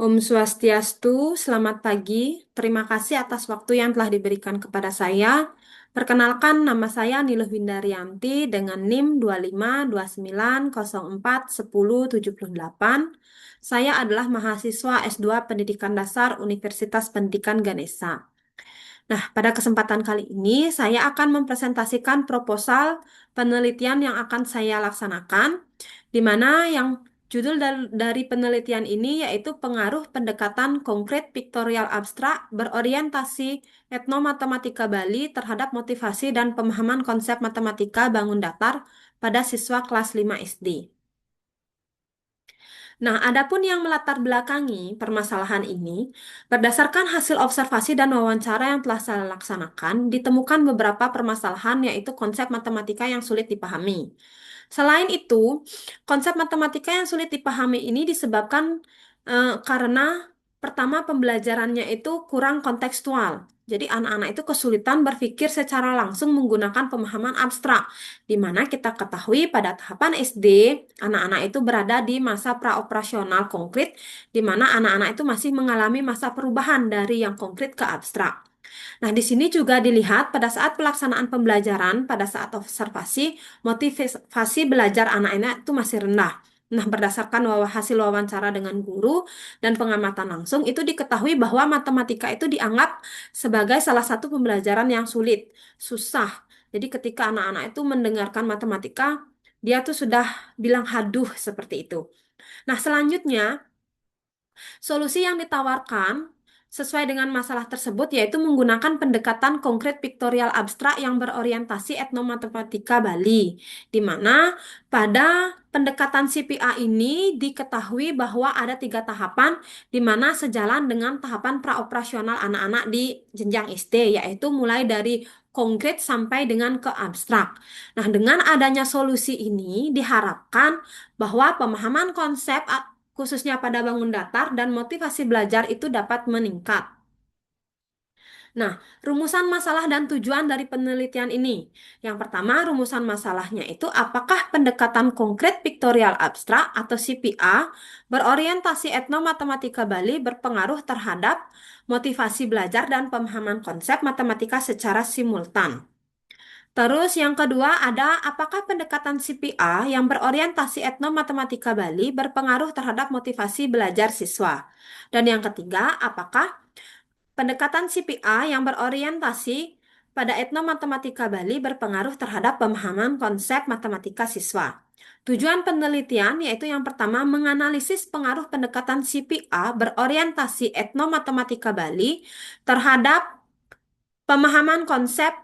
Om Swastiastu, selamat pagi. Terima kasih atas waktu yang telah diberikan kepada saya. Perkenalkan, nama saya Niluh Windarianti dengan NIM 2529041078. Saya adalah mahasiswa S2 Pendidikan Dasar Universitas Pendidikan Ganesha. Nah, pada kesempatan kali ini saya akan mempresentasikan proposal penelitian yang akan saya laksanakan, di mana yang judul dari penelitian ini yaitu pengaruh pendekatan konkret piktorial abstrak berorientasi etnomatematika Bali terhadap motivasi dan pemahaman konsep matematika bangun datar pada siswa kelas 5 SD. Nah, adapun yang melatar belakangi permasalahan ini, berdasarkan hasil observasi dan wawancara yang telah saya laksanakan, ditemukan beberapa permasalahan yaitu konsep matematika yang sulit dipahami. Selain itu, konsep matematika yang sulit dipahami ini disebabkan karena pertama pembelajarannya itu kurang kontekstual. Jadi anak-anak itu kesulitan berpikir secara langsung menggunakan pemahaman abstrak, di mana kita ketahui pada tahapan SD, anak-anak itu berada di masa praoperasional konkret, di mana anak-anak itu masih mengalami masa perubahan dari yang konkret ke abstrak. Nah, di sini juga dilihat pada saat pelaksanaan pembelajaran, pada saat observasi, motivasi belajar anak-anak itu masih rendah. Nah, berdasarkan hasil wawancara dengan guru dan pengamatan langsung, itu diketahui bahwa matematika itu dianggap sebagai salah satu pembelajaran yang sulit, susah. Jadi ketika anak-anak itu mendengarkan matematika, dia tuh sudah bilang haduh seperti itu. Nah, selanjutnya, solusi yang ditawarkan sesuai dengan masalah tersebut yaitu menggunakan pendekatan konkret piktorial abstrak yang berorientasi etnomatematika Bali, di mana pada pendekatan CPA ini diketahui bahwa ada 3 tahapan di mana sejalan dengan tahapan praoperasional anak-anak di jenjang SD, yaitu mulai dari konkret sampai dengan ke abstrak. Nah, dengan adanya solusi ini diharapkan bahwa pemahaman konsep khususnya pada bangun datar dan motivasi belajar itu dapat meningkat. Nah, rumusan masalah dan tujuan dari penelitian ini. Yang pertama, rumusan masalahnya itu apakah pendekatan konkret piktorial abstrak atau CPA berorientasi etnomatematika Bali berpengaruh terhadap motivasi belajar dan pemahaman konsep matematika secara simultan. Terus yang kedua ada apakah pendekatan CPA yang berorientasi etnomatematika Bali berpengaruh terhadap motivasi belajar siswa. Dan yang ketiga, apakah pendekatan CPA yang berorientasi pada etnomatematika Bali berpengaruh terhadap pemahaman konsep matematika siswa. Tujuan penelitian yaitu yang pertama menganalisis pengaruh pendekatan CPA berorientasi etnomatematika Bali terhadap pemahaman konsep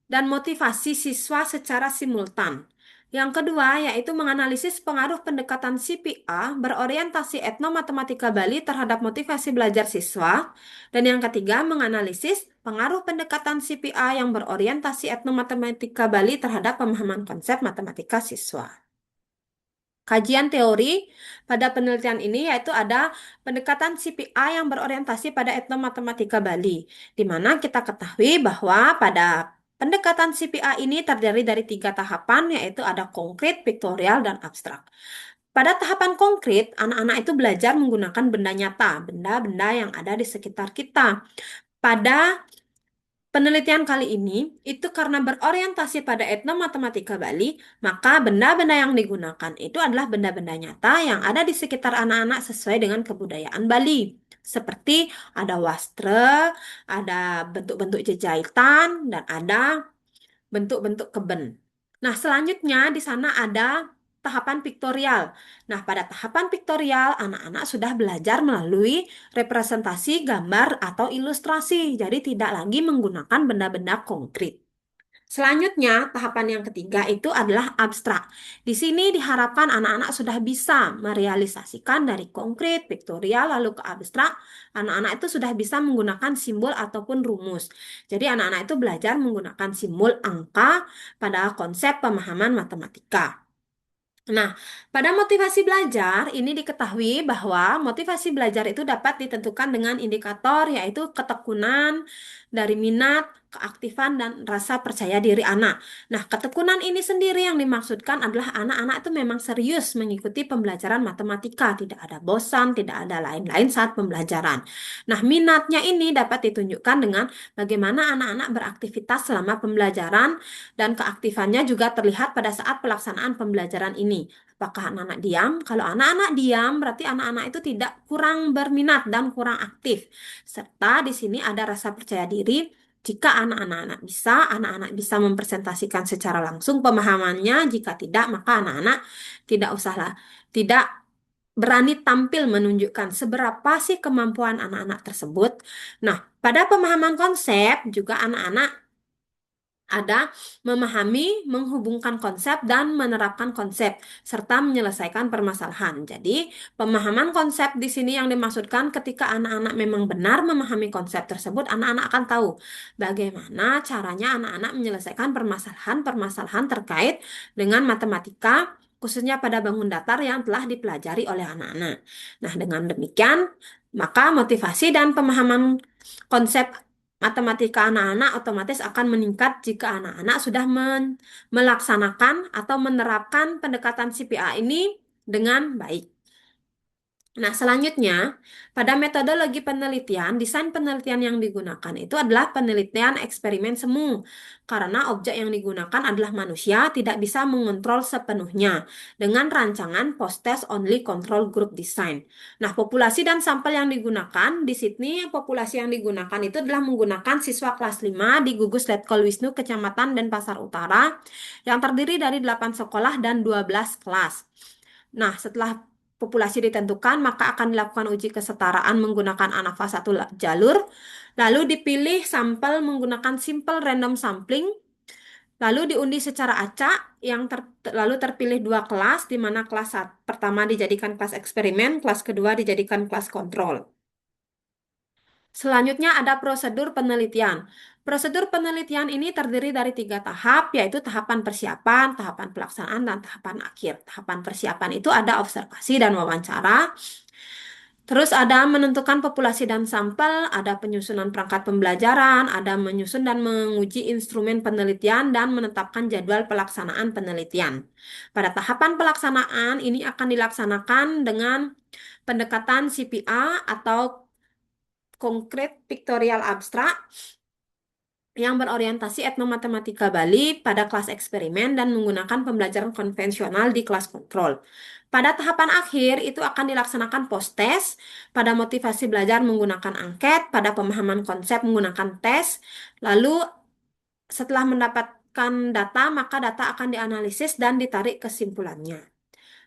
dan motivasi siswa secara simultan. Yang kedua, yaitu menganalisis pengaruh pendekatan CPA berorientasi etnomatematika Bali terhadap motivasi belajar siswa. Dan yang ketiga, menganalisis pengaruh pendekatan CPA yang berorientasi etnomatematika Bali terhadap pemahaman konsep matematika siswa. Kajian teori pada penelitian ini yaitu ada pendekatan CPA yang berorientasi pada etnomatematika Bali, di mana kita ketahui bahwa pada pendekatan CPA ini terdiri dari 3 tahapan, yaitu ada konkret, piktorial, dan abstrak. Pada tahapan konkret, anak-anak itu belajar menggunakan benda nyata, benda-benda yang ada di sekitar kita. Pada penelitian kali ini, itu karena berorientasi pada etnomatematika Bali, maka benda-benda yang digunakan itu adalah benda-benda nyata yang ada di sekitar anak-anak sesuai dengan kebudayaan Bali. Seperti ada wastra, ada bentuk-bentuk jejahitan, dan ada bentuk-bentuk keben. Nah, selanjutnya di sana ada tahapan piktorial. Nah, pada tahapan piktorial, anak-anak sudah belajar melalui representasi gambar atau ilustrasi, jadi tidak lagi menggunakan benda-benda konkret. Selanjutnya, tahapan yang ketiga itu adalah abstrak. Di sini diharapkan anak-anak sudah bisa merealisasikan dari konkret, piktorial, lalu ke abstrak. Anak-anak itu sudah bisa menggunakan simbol ataupun rumus. Jadi anak-anak itu belajar menggunakan simbol angka pada konsep pemahaman matematika. Nah, pada motivasi belajar ini diketahui bahwa motivasi belajar itu dapat ditentukan dengan indikator yaitu ketekunan, dari minat, keaktifan, dan rasa percaya diri anak. Nah, ketekunan ini sendiri yang dimaksudkan adalah anak-anak itu memang serius mengikuti pembelajaran matematika, tidak ada bosan, tidak ada lain-lain saat pembelajaran. Nah, minatnya ini dapat ditunjukkan dengan bagaimana anak-anak beraktivitas selama pembelajaran dan keaktifannya juga terlihat pada saat pelaksanaan pembelajaran ini. Apakah anak-anak diam? Kalau anak-anak diam, berarti anak-anak itu tidak kurang berminat dan kurang aktif. Serta di sini ada rasa percaya diri. Jika anak-anak bisa mempresentasikan secara langsung pemahamannya. Jika tidak, maka anak-anak tidak usahlah, tidak berani tampil menunjukkan seberapa sih kemampuan anak-anak tersebut. Nah, pada pemahaman konsep juga anak-anak ada memahami, menghubungkan konsep, dan menerapkan konsep, serta menyelesaikan permasalahan. Jadi, pemahaman konsep di sini yang dimaksudkan ketika anak-anak memang benar memahami konsep tersebut, anak-anak akan tahu bagaimana caranya anak-anak menyelesaikan permasalahan-permasalahan terkait dengan matematika, khususnya pada bangun datar yang telah dipelajari oleh anak-anak. Nah, dengan demikian, maka motivasi dan pemahaman konsep matematika anak-anak otomatis akan meningkat jika anak-anak sudah melaksanakan atau menerapkan pendekatan CPA ini dengan baik. Nah, selanjutnya, pada metodologi penelitian, desain penelitian yang digunakan itu adalah penelitian eksperimen semu. Karena objek yang digunakan adalah manusia, tidak bisa mengontrol sepenuhnya dengan rancangan post-test only control group design. Nah, populasi dan sampel yang digunakan, di sini populasi yang digunakan itu adalah menggunakan siswa kelas 5 di Gugus Letkol Wisnu, Kecamatan Denpasar Utara, yang terdiri dari 8 sekolah dan 12 kelas. Nah, setelah populasi ditentukan, maka akan dilakukan uji kesetaraan menggunakan ANAVA satu jalur, lalu dipilih sampel menggunakan simple random sampling, lalu diundi secara acak, lalu terpilih dua kelas, di mana pertama dijadikan kelas eksperimen, kelas kedua dijadikan kelas kontrol. Selanjutnya ada prosedur penelitian. Prosedur penelitian ini terdiri dari tiga tahap, yaitu tahapan persiapan, tahapan pelaksanaan, dan tahapan akhir. Tahapan persiapan itu ada observasi dan wawancara. Terus ada menentukan populasi dan sampel, ada penyusunan perangkat pembelajaran, ada menyusun dan menguji instrumen penelitian, dan menetapkan jadwal pelaksanaan penelitian. Pada tahapan pelaksanaan ini akan dilaksanakan dengan pendekatan CPA atau konkret piktorial abstrak yang berorientasi etnomatematika Bali pada kelas eksperimen dan menggunakan pembelajaran konvensional di kelas kontrol. Pada tahapan akhir itu akan dilaksanakan post-test, pada motivasi belajar menggunakan angket, pada pemahaman konsep menggunakan tes, lalu setelah mendapatkan data, maka data akan dianalisis dan ditarik kesimpulannya.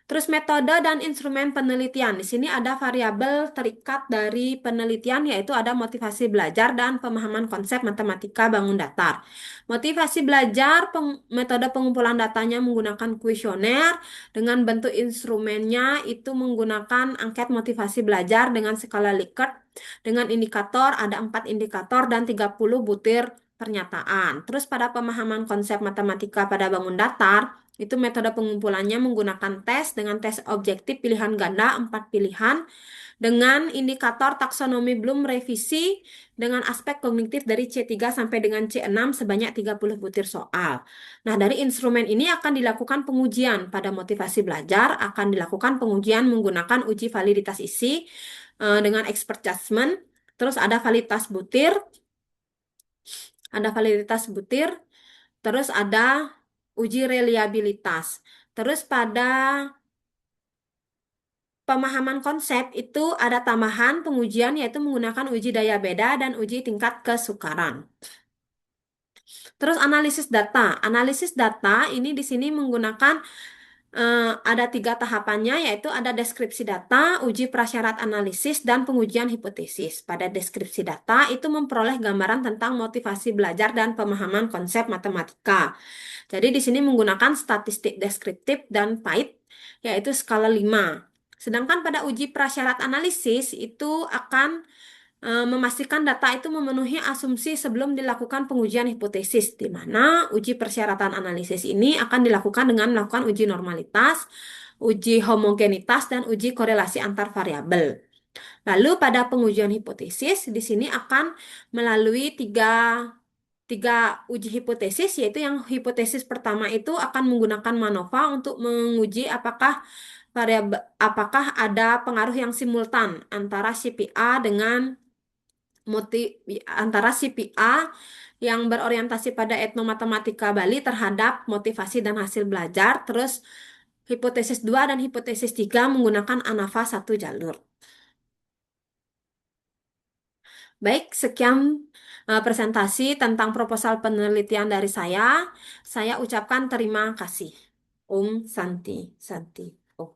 Terus metode dan instrumen penelitian. Di sini ada variabel terikat dari penelitian, yaitu ada motivasi belajar dan pemahaman konsep matematika bangun datar. Motivasi belajar, metode pengumpulan datanya menggunakan kuesioner, dengan bentuk instrumennya itu menggunakan angket motivasi belajar dengan skala Likert, dengan indikator, ada 4 indikator dan 30 butir pernyataan. Terus pada pemahaman konsep matematika pada bangun datar, itu metode pengumpulannya menggunakan tes dengan tes objektif pilihan ganda 4 pilihan dengan indikator taksonomi Bloom revisi dengan aspek kognitif dari C3 sampai dengan C6 sebanyak 30 butir soal. Nah, dari instrumen ini akan dilakukan pengujian. Pada motivasi belajar akan dilakukan pengujian menggunakan uji validitas isi dengan expert judgment. Terus ada validitas butir, terus ada uji reliabilitas. Terus pada pemahaman konsep itu ada tambahan pengujian, yaitu menggunakan uji daya beda dan uji tingkat kesukaran. Terus analisis data. Analisis data ini di sini menggunakan ada 3 tahapannya, yaitu ada deskripsi data, uji prasyarat analisis, dan pengujian hipotesis. Pada deskripsi data itu memperoleh gambaran tentang motivasi belajar dan pemahaman konsep matematika. Jadi di sini menggunakan statistik deskriptif dan PAIT, yaitu skala 5. Sedangkan pada uji prasyarat analisis itu akan memastikan data itu memenuhi asumsi sebelum dilakukan pengujian hipotesis, di mana uji persyaratan analisis ini akan dilakukan dengan melakukan uji normalitas, uji homogenitas, dan uji korelasi antar variabel. Lalu pada pengujian hipotesis di sini akan melalui tiga uji hipotesis, yaitu yang hipotesis pertama itu akan menggunakan MANOVA untuk menguji apakah ada pengaruh yang simultan antara CPA dengan antara CPA yang berorientasi pada etnomatematika Bali terhadap motivasi dan hasil belajar. Terus hipotesis 2 dan hipotesis 3 menggunakan ANAVA satu jalur. Baik, sekian presentasi tentang proposal penelitian dari saya. Saya ucapkan terima kasih. Om Santi Santi. Om.